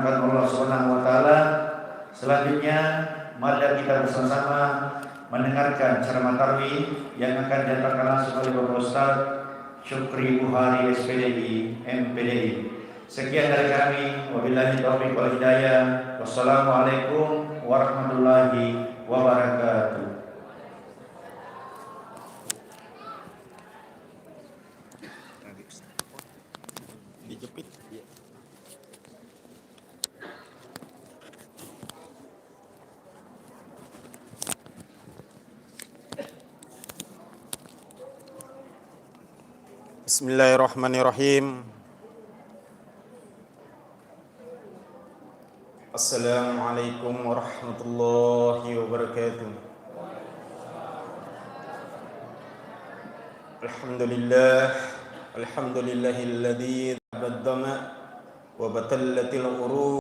Allah Subhanahu wa taala. Selanjutnya mari kita bersama-sama mendengarkan ceramah tarwih yang akan diantarkan langsung oleh Bapak Ustaz Syukri Buhari SPDI MPDI. Sekian dari kami, wabillahi taufiq wal hidayah. Wassalamualaikum warahmatullahi wabarakatuh. Dijepit. Bismillahirrahmanirrahim. Assalamualaikum warahmatullahi wabarakatuh. Alhamdulillahilladzi tabaddama wa batallatil urub